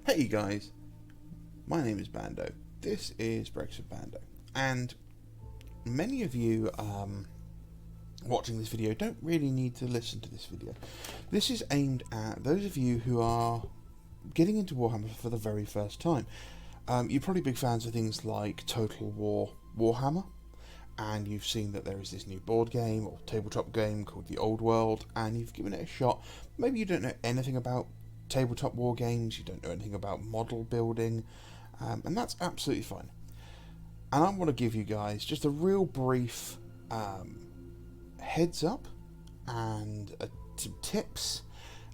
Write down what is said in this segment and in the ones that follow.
Hey guys, my name is Bando. This is Brexit Bando, and many of you watching this video don't really need to listen to this video. This is aimed at those of you who are getting into Warhammer for the very first time. You're probably big fans of things like Total War Warhammer, and you've seen that there is this new board game or tabletop game called The Old World, and you've given it a shot. Maybe you don't know anything about tabletop war games, you don't know anything about model building, and that's absolutely fine. And I want to give you guys just a real brief heads up and some tips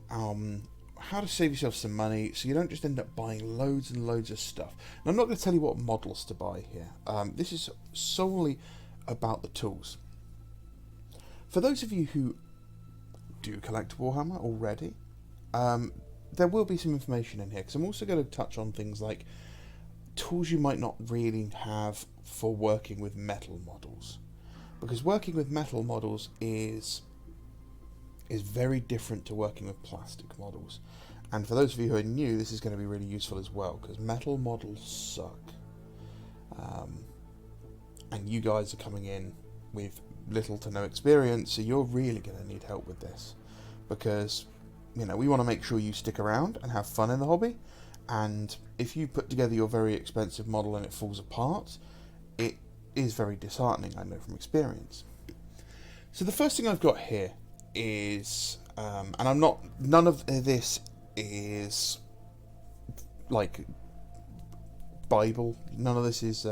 how to save yourself some money so you don't just end up buying loads and loads of stuff. And I'm not going to tell you what models to buy here. This is solely about the tools. For those of you who do collect Warhammer already, there will be some information in here, because I'm also going to touch on things like tools you might not really have for working with metal models, because working with metal models is very different to working with plastic models. And for those of you who are new, this is going to be really useful as well, because metal models suck, and you guys are coming in with little to no experience, so you're really going to need help with this, because we want to make sure you stick around and have fun in the hobby. And if you put together your very expensive model and it falls apart, it is very disheartening, I know from experience. So the first thing I've got here is, and none of this is like Bible, none of this is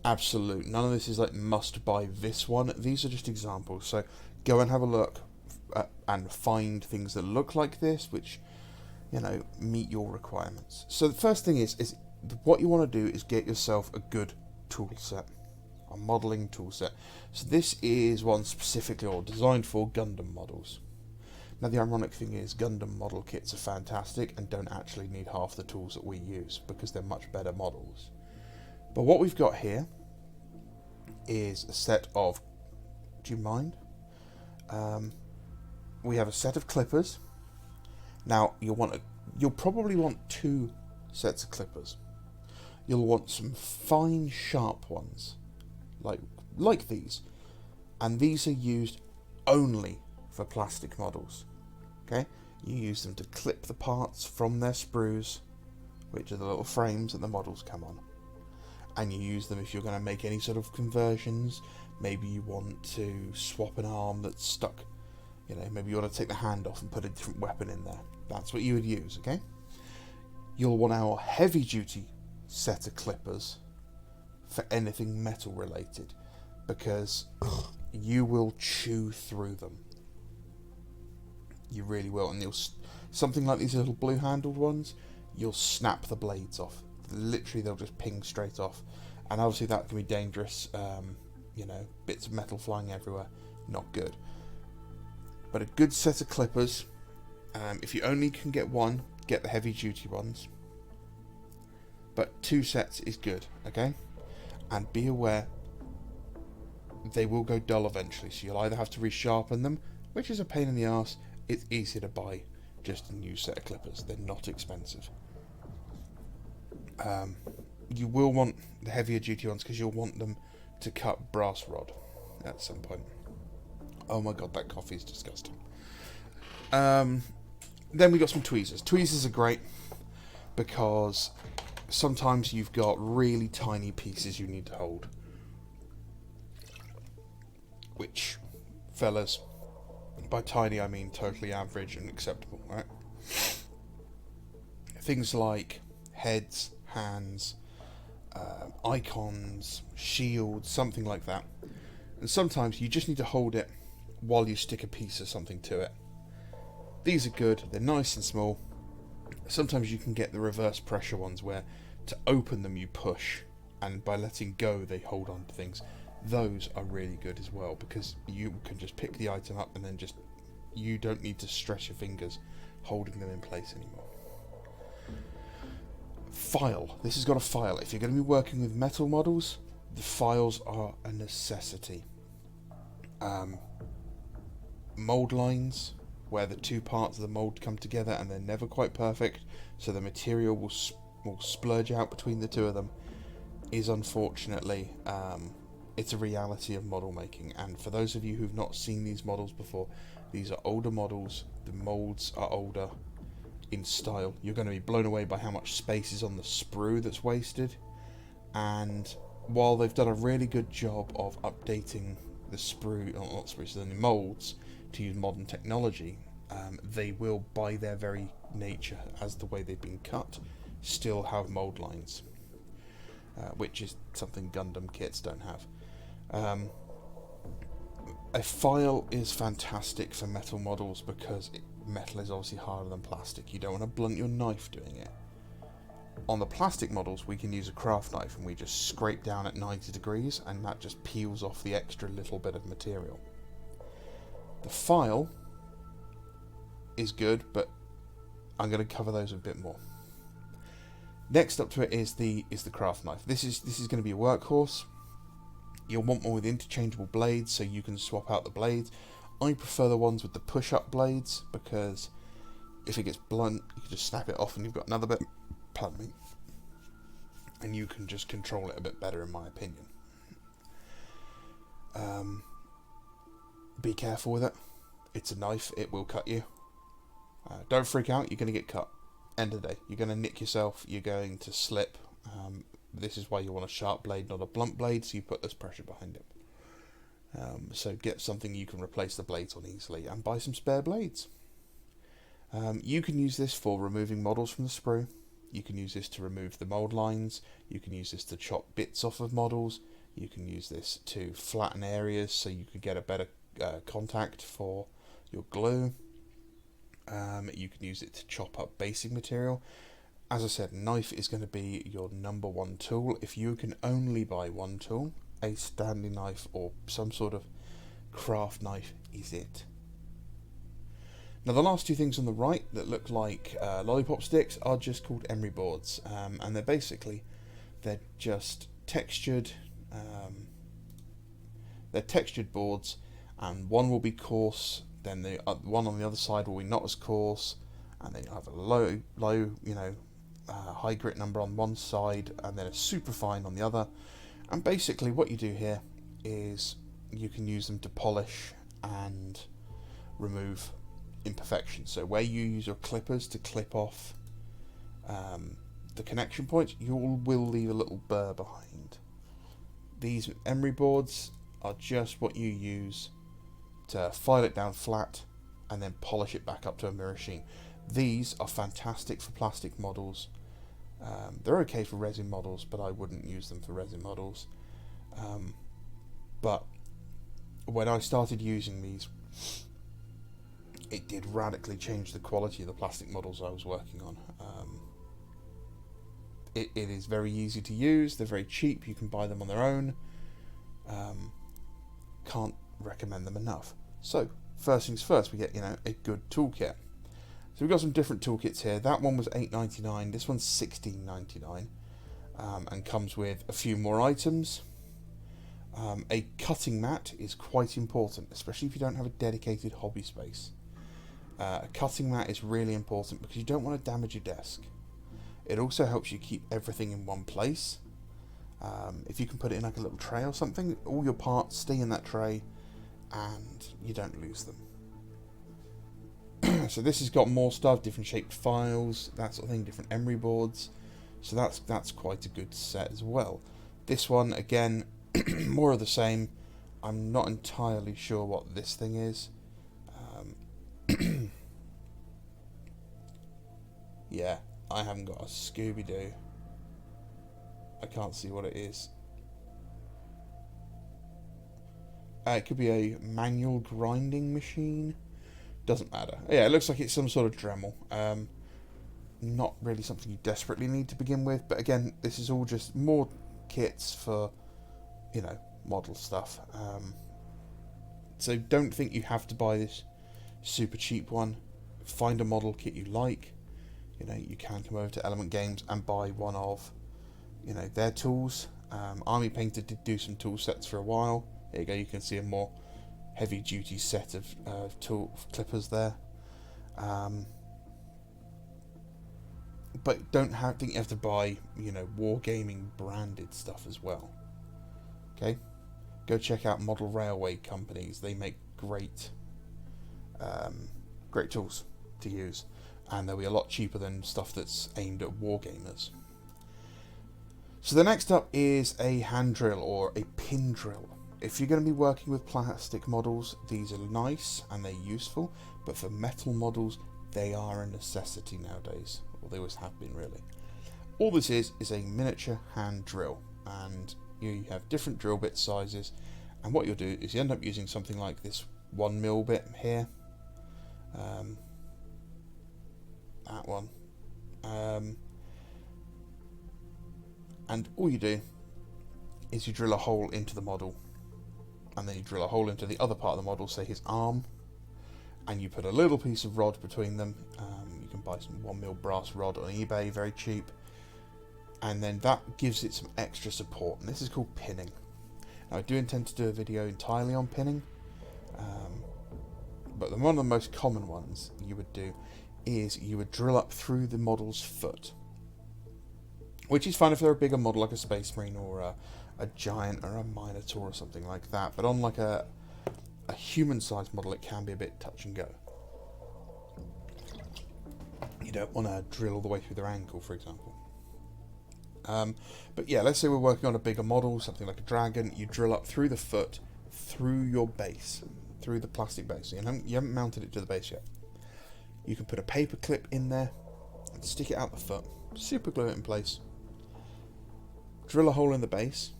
absolute, none of this is like must buy this one. These are just examples, so go and have a look and find things that look like this, which meet your requirements. So the first thing is what you want to do is get yourself a good tool set, a modelling tool set. So this is one specifically or designed for Gundam models. Now the ironic thing is Gundam model kits are fantastic and don't actually need half the tools that we use, because they're much better models. But what we've got here is a set of, do you mind? We have a set of clippers. Now you'll probably want two sets of clippers. You'll want some fine, sharp ones, like these, and these are used only for plastic models. Okay, you use them to clip the parts from their sprues, which are the little frames that the models come on, and you use them if you're going to make any sort of conversions. Maybe you want to swap an arm that's stuck. Maybe you want to take the hand off and put a different weapon in there. That's what you would use, okay? You'll want our heavy-duty set of clippers for anything metal related, because you will chew through them. You really will. And something like these little blue-handled ones, you'll snap the blades off. Literally, they'll just ping straight off. And obviously that can be dangerous. Bits of metal flying everywhere, not good. But a good set of clippers, if you only can get one, get the heavy duty ones. But two sets is good, okay? And be aware, they will go dull eventually, so you'll either have to resharpen them, which is a pain in the arse. It's easier to buy just a new set of clippers. They're not expensive. You will want the heavier duty ones, because you'll want them to cut brass rod at some point. Oh my god, that coffee is disgusting. Then we got some tweezers. Tweezers are great because sometimes you've got really tiny pieces you need to hold, which, fellas, by tiny I mean totally average and acceptable, right? Things like heads, hands, icons, shields, something like that. And sometimes you just need to hold it while you stick a piece of something to it. These are good, they're nice and small. Sometimes you can get the reverse pressure ones where to open them you push, and by letting go they hold on to things. Those are really good as well, because you can just pick the item up and then you don't need to stress your fingers holding them in place anymore. File. This has got a file. If you're going to be working with metal models, the files are a necessity. Mold lines, where the two parts of the mould come together and they're never quite perfect, so the material will splurge out between the two of them, is unfortunately it's a reality of model making. And for those of you who've not seen these models before, these are older models, the moulds are older in style. You're going to be blown away by how much space is on the sprue that's wasted, and while they've done a really good job of updating the sprue, or not sprue, so the moulds to use modern technology, they will, by their very nature, as the way they've been cut, still have mould lines, which is something Gundam kits don't have. A file is fantastic for metal models because metal is obviously harder than plastic. You don't want to blunt your knife doing it. On the plastic models, we can use a craft knife and we just scrape down at 90 degrees and that just peels off the extra little bit of material. The file is good, but I'm going to cover those a bit more. Next up to it is the craft knife. This is going to be a workhorse. You'll want one with interchangeable blades so you can swap out the blades. I prefer the ones with the push-up blades because if it gets blunt, you can just snap it off and you've got another bit. Pardon me. And you can just control it a bit better, in my opinion. Be careful with it. It's a knife. It will cut you. Don't freak out. You're going to get cut. End of the day. You're going to nick yourself. You're going to slip. This is why you want a sharp blade, not a blunt blade, so you put less pressure behind it. So get something you can replace the blades on easily, and buy some spare blades. You can use this for removing models from the sprue. You can use this to remove the mould lines. You can use this to chop bits off of models. You can use this to flatten areas so you can get a better contact for your glue. You can use it to chop up basic material. As I said, knife is going to be your number one tool. If you can only buy one tool, a standing knife or some sort of craft knife is it. Now the last two things on the right that look like lollipop sticks are just called Emery boards, and they're just textured. They're textured boards, and one will be coarse, then the one on the other side will be not as coarse, and then you'll have a high grit number on one side and then a super fine on the other. And basically what you do here is you can use them to polish and remove imperfections. So where you use your clippers to clip off the connection points, you will leave a little burr behind. These Emery boards are just what you use to file it down flat and then polish it back up to a mirror sheen. These are fantastic for plastic models. They're okay for resin models, but I wouldn't use them for resin models. But when I started using these, it did radically change the quality of the plastic models I was working on. It is very easy to use, they're very cheap, you can buy them on their own. Can't recommend them enough. So, first things first, we get a good toolkit. So we've got some different toolkits here. That one was $8.99, this one's $16.99, and comes with a few more items. A cutting mat is quite important, especially if you don't have a dedicated hobby space. A cutting mat is really important because you don't want to damage your desk. It also helps you keep everything in one place. If you can put it in like a little tray or something, all your parts stay in that tray and you don't lose them. So this has got more stuff, different shaped files, that sort of thing, different Emery boards. So that's quite a good set as well. This one, again, more of the same. I'm not entirely sure what this thing is. Yeah, I haven't got a Scooby-Doo. I can't see what it is. It could be a manual grinding machine. Doesn't matter. Yeah, it looks like it's some sort of Dremel. Not really something you desperately need to begin with, but again, this is all just more kits for, model stuff. So don't think you have to buy this super cheap one. Find a model kit you like. You can come over to Element Games and buy one of, their tools. Army Painter did do some tool sets for a while. There you go, you can see a more heavy duty set of tool clippers there. But don't think you have to buy, you know, Wargaming branded stuff as well. Okay, go check out model railway companies. They make great tools to use, and they'll be a lot cheaper than stuff that's aimed at wargamers. So the next up is a hand drill or a pin drill. If you're going to be working with plastic models, these are nice and they're useful, but for metal models, they are a necessity nowadays, or they always have been really. All this is a miniature hand drill, and you have different drill bit sizes, and what you'll do is you end up using something like this 1mm bit here, that one, and all you do is you drill a hole into the model, and then you drill a hole into the other part of the model, say his arm, and you put a little piece of rod between them. You can buy some 1mm brass rod on eBay, very cheap, and then that gives it some extra support, and this is called pinning. Now I do intend to do a video entirely on pinning, but one of the most common ones you would do is you would drill up through the model's foot, which is fine if they're a bigger model like a Space Marine or a Giant or a Minotaur or something like that, but on like a human-sized model it can be a bit touch and go. You don't want to drill all the way through their ankle, for example. But yeah, let's say we're working on a bigger model, something like a dragon. You drill up through the foot, through your base, through the plastic base. You haven't mounted it to the base yet. You can put a paper clip in there and stick it out the foot, super glue it in place, drill a hole in the base,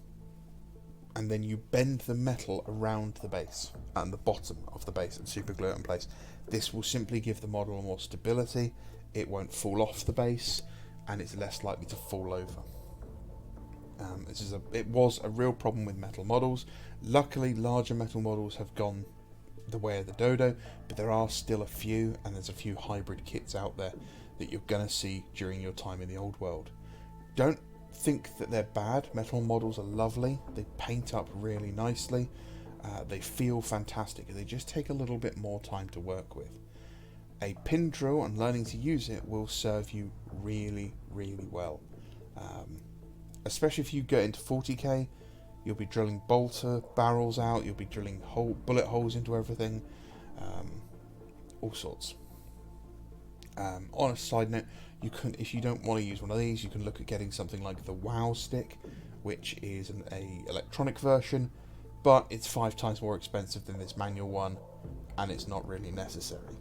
and then you bend the metal around the base and the bottom of the base and super glue it in place. This will simply give the model more stability, it won't fall off the base, and it's less likely to fall over. It was a real problem with metal models. Luckily, larger metal models have gone the way of the dodo, but there are still a few, and there's a few hybrid kits out there that you're going to see during your time in the old world. Don't think that they're bad. Metal models are lovely, they paint up really nicely, they feel fantastic, they just take a little bit more time to work with. A pin drill and learning to use it will serve you really, really well, especially if you get into 40k. You'll be drilling bolter barrels out, you'll be drilling bullet holes into everything, all sorts. On a side note, you can, if you don't want to use one of these, you can look at getting something like the WoW stick, which is an electronic version, but it's 5 times more expensive than this manual one, and it's not really necessary.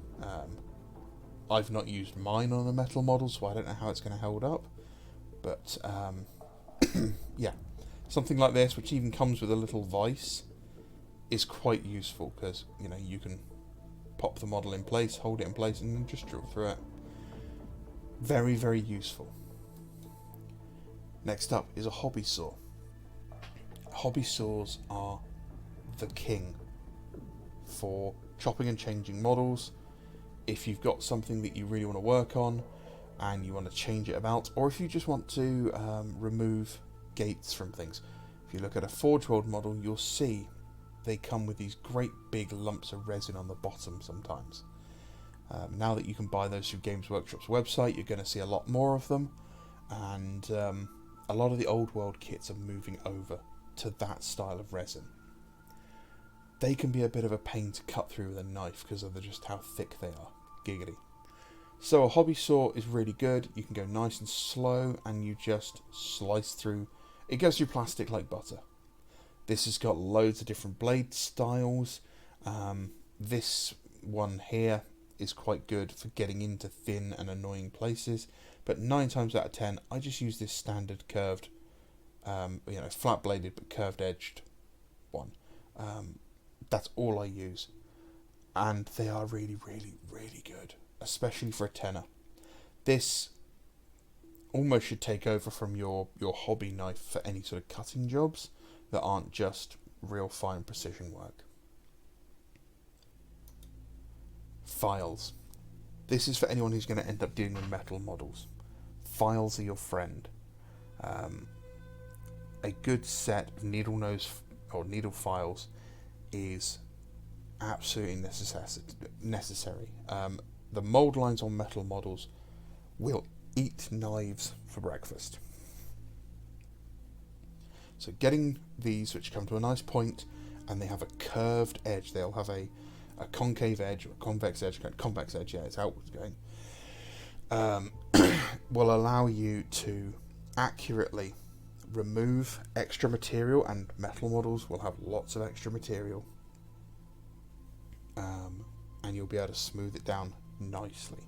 I've not used mine on a metal model, so I don't know how it's going to hold up, but yeah, something like this, which even comes with a little vise, is quite useful, because you know, you can pop the model in place, hold it in place, and then just drill through it. Very, very useful. Next up is a hobby saw. Hobby saws are the king for chopping and changing models. If you've got something that you really want to work on and you want to change it about, or if you just want to remove gates from things. If you look at a Forge World model, you'll see they come with these great big lumps of resin on the bottom sometimes. Now that you can buy those through Games Workshop's website, you're going to see a lot more of them, and a lot of the old world kits are moving over to that style of resin. They can be a bit of a pain to cut through with a knife because of just how thick they are. Giggity. So a hobby saw is really good. You can go nice and slow, and you just slice through. It goes through plastic like butter. This has got loads of different blade styles. This one here is quite good for getting into thin and annoying places, but 9 times out of 10 I just use this standard curved, flat bladed but curved edged one. That's all I use, and they are really, really, really good, especially for a tenner. This almost should take over from your hobby knife for any sort of cutting jobs that aren't just real fine precision work. Files. This is for anyone who's going to end up dealing with metal models. Files are your friend. A good set of needle nose or needle files is absolutely necessary. the mould lines on metal models will eat knives for breakfast. So getting these, which come to a nice point, and they have a curved edge, they'll have a concave edge, or a convex edge, yeah, it's outwards going, will allow you to accurately remove extra material, and metal models will have lots of extra material, and you'll be able to smooth it down nicely.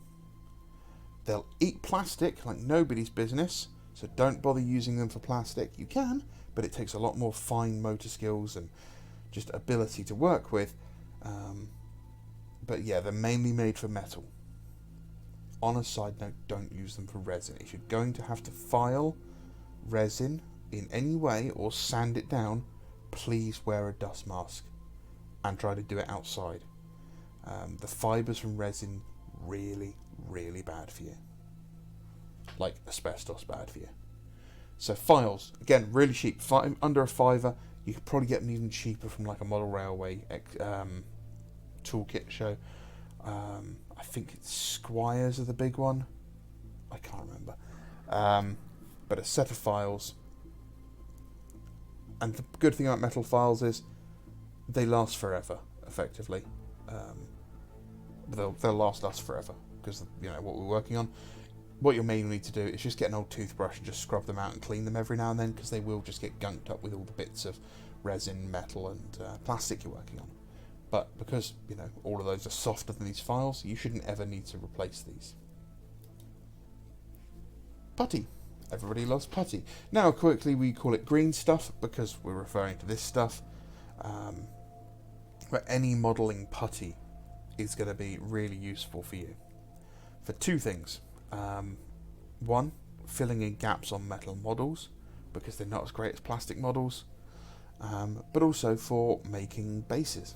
They'll eat plastic like nobody's business, so don't bother using them for plastic. You can, but it takes a lot more fine motor skills and just ability to work with. But yeah, they're mainly made for metal. On a side note, don't use them for resin. If you're going to have to file resin in any way or sand it down, please wear a dust mask and try to do it outside. The fibres from resin, really, really bad for you. Like asbestos bad for you. So files, again, really cheap. Under a £5. You could probably get them even cheaper from like a model railway toolkit show. I think it's Squires are the big one. I can't remember. But a set of files. And the good thing about metal files is they last forever, effectively. They'll last us forever because you know what we're working on. What you'll mainly need to do is just get an old toothbrush and just scrub them out and clean them every now and then, because they will just get gunked up with all the bits of resin, metal and plastic you're working on. But because you know all of those are softer than these files, you shouldn't ever need to replace these. Putty. Everybody loves putty. Now quickly we call it green stuff because we're referring to this stuff. But any modelling putty is going to be really useful for you for two things. One, filling in gaps on metal models because they're not as great as plastic models, but also for making bases.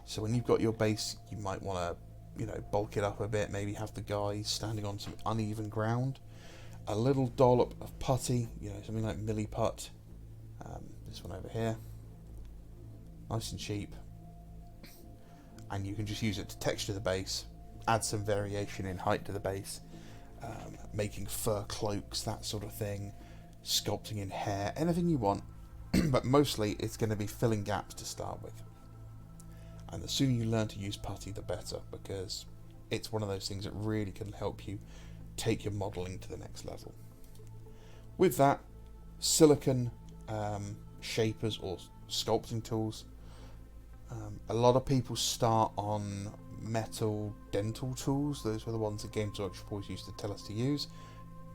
So when you've got your base, you might want to, you know, bulk it up a bit, maybe have the guys standing on some uneven ground. A little dollop of putty, you know, something like Milliput, this one over here, nice and cheap, and you can just use it to texture the base, add some variation in height to the base, making fur cloaks, that sort of thing, sculpting in hair, anything you want, but mostly it's going to be filling gaps to start with. And the sooner you learn to use putty, the better, because it's one of those things that really can help you take your modelling to the next level. With that, silicon shapers or sculpting tools. A lot of people start on metal dental tools. Those were the ones that Games Workshop always used to tell us to use.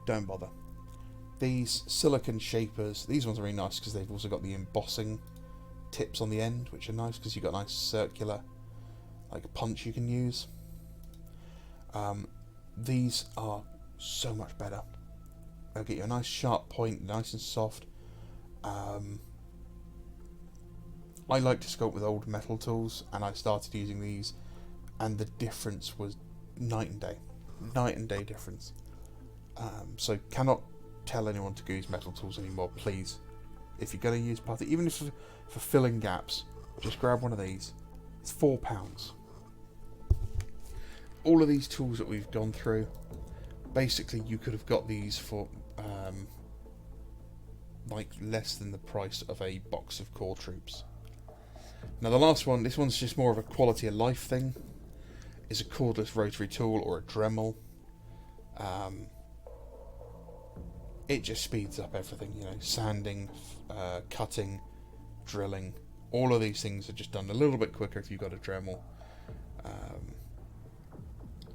Don't bother. These silicon shapers, these ones are really nice because they've also got the embossing tips on the end, which are nice because you've got a nice circular like punch you can use. These are so much better. They'll get you a nice sharp point, nice and soft. I like to sculpt with old metal tools, and I started using these, and the difference was night and day difference. So cannot tell anyone to use metal tools anymore, please. If you're going to use putty, even if for filling gaps, just grab one of these. It's £4. All of these tools that we've gone through, basically you could have got these for like less than the price of a box of core troops. Now the last one, this one's just more of a quality of life thing, is a cordless rotary tool or a Dremel. It just speeds up everything, you know, sanding, cutting, drilling, all of these things are just done a little bit quicker if you've got a Dremel.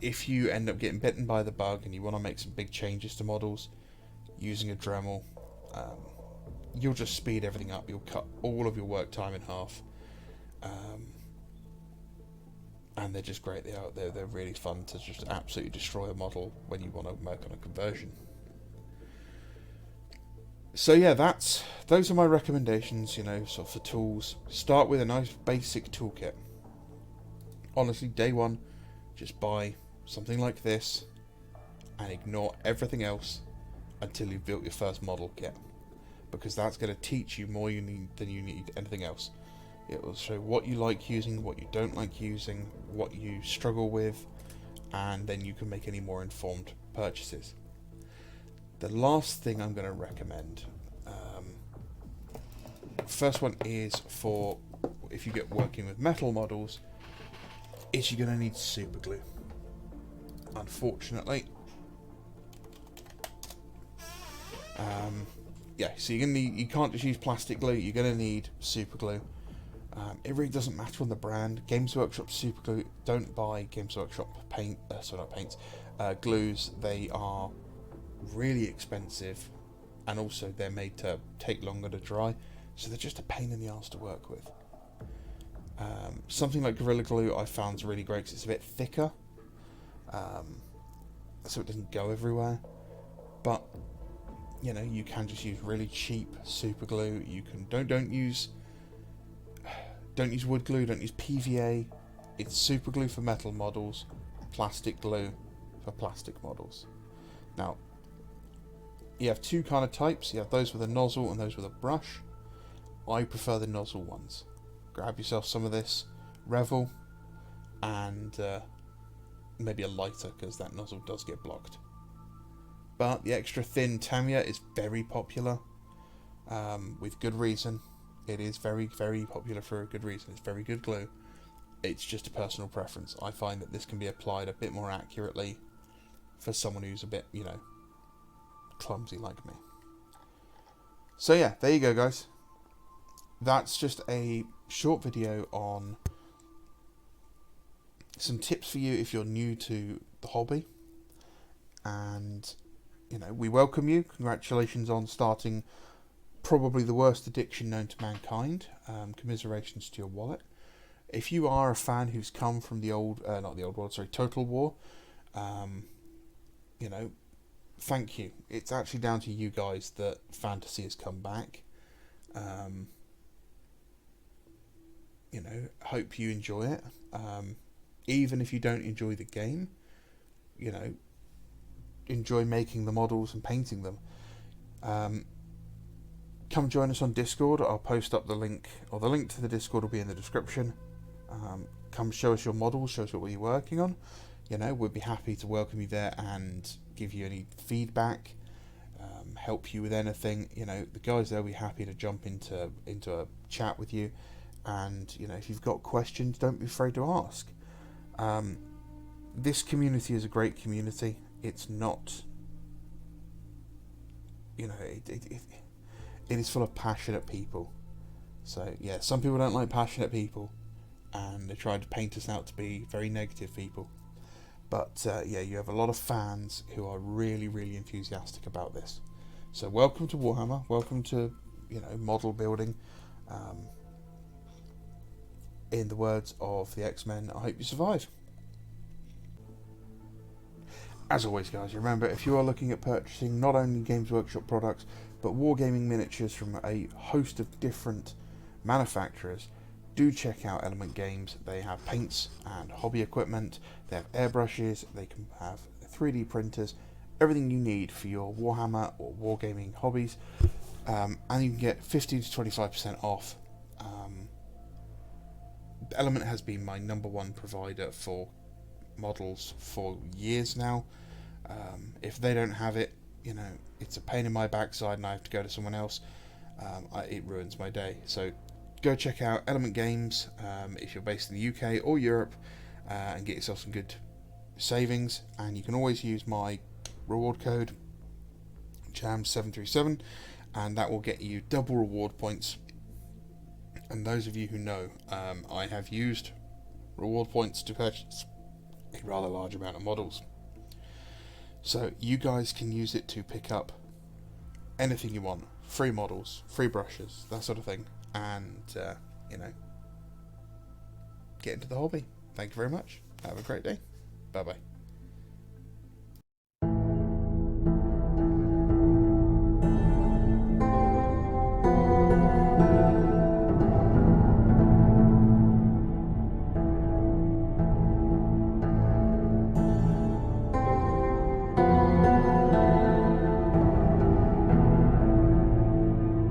If you end up getting bitten by the bug and you want to make some big changes to models using a Dremel, you'll just speed everything up. You'll cut all of your work time in half, and they're just great. They're really fun to just absolutely destroy a model when you want to work on a conversion. So yeah, those are my recommendations, you know, sort of for tools. Start with a nice basic toolkit. Honestly, day one, just buy something like this and ignore everything else until you've built your first model kit, because that's going to teach you more than you need anything else. It will show what you like using, what you don't like using, what you struggle with, and then you can make any more informed purchases. The last thing I'm going to recommend, first one is for if you get working with metal models, is you're going to need super glue. Unfortunately, yeah, so you're gonna need, you can't just use plastic glue, you're gonna need super glue. It really doesn't matter on the brand. Games Workshop super glue, don't buy Games Workshop paint, glues. They are really expensive, and also they're made to take longer to dry, so they're just a pain in the arse to work with. Something like Gorilla Glue I found is really great because it's a bit thicker, so it doesn't go everywhere. But you know, you can just use really cheap super glue. You can don't use wood glue, don't use PVA. It's super glue for metal models, plastic glue for plastic models. Now, you have two kind of types. You have those with a nozzle and those with a brush. I prefer the nozzle ones. Grab yourself some of this referral and maybe a lighter, because that nozzle does get blocked. But the extra thin Tamiya is very popular, with good reason. It is very, very popular for a good reason. It's very good glue. It's just a personal preference. I find that this can be applied a bit more accurately for someone who's a bit, you know, clumsy like me. So yeah, there you go, guys. That's just a short video on some tips for you if you're new to the hobby. And you know, we welcome you. Congratulations on starting probably the worst addiction known to mankind. Commiserations to your wallet. If you are a fan who's come from the old, not the old world, sorry, Total War, you know, thank you. It's actually down to you guys that fantasy has come back. You know, hope you enjoy it. Even if you don't enjoy the game, you know, enjoy making the models and painting them. Come join us on Discord. I'll post up the link, or the link to the Discord will be in the description. Come show us your models, show us what you're working on. You know, we'd be happy to welcome you there and give you any feedback, help you with anything. You know, the guys there will be happy to jump into a chat with you. And you know, if you've got questions, don't be afraid to ask. This community is a great community. It's not, you know, it is full of passionate people. So yeah, some people don't like passionate people, and they try to paint us out to be very negative people. But yeah, you have a lot of fans who are really, really enthusiastic about this. So welcome to Warhammer. Welcome to, you know, model building. In the words of the X-Men, I hope you survive. As always, guys, remember, if you are looking at purchasing not only Games Workshop products, but wargaming miniatures from a host of different manufacturers, do check out Element Games. They have paints and hobby equipment, they have airbrushes, they can have 3D printers, everything you need for your Warhammer or wargaming hobbies, and you can get 50 to 25% off. Element has been my #1 provider for models for years now. If they don't have it, you know, it's a pain in my backside and I have to go to someone else. It ruins my day. So go check out Element Games if you're based in the UK or Europe, and get yourself some good savings. And you can always use my reward code JAM737, and that will get you double reward points. And those of you who know, I have used reward points to purchase a rather large amount of models. So you guys can use it to pick up anything you want. Free models, free brushes, that sort of thing. And, you know, get into the hobby. Thank you very much. Have a great day. Bye-bye.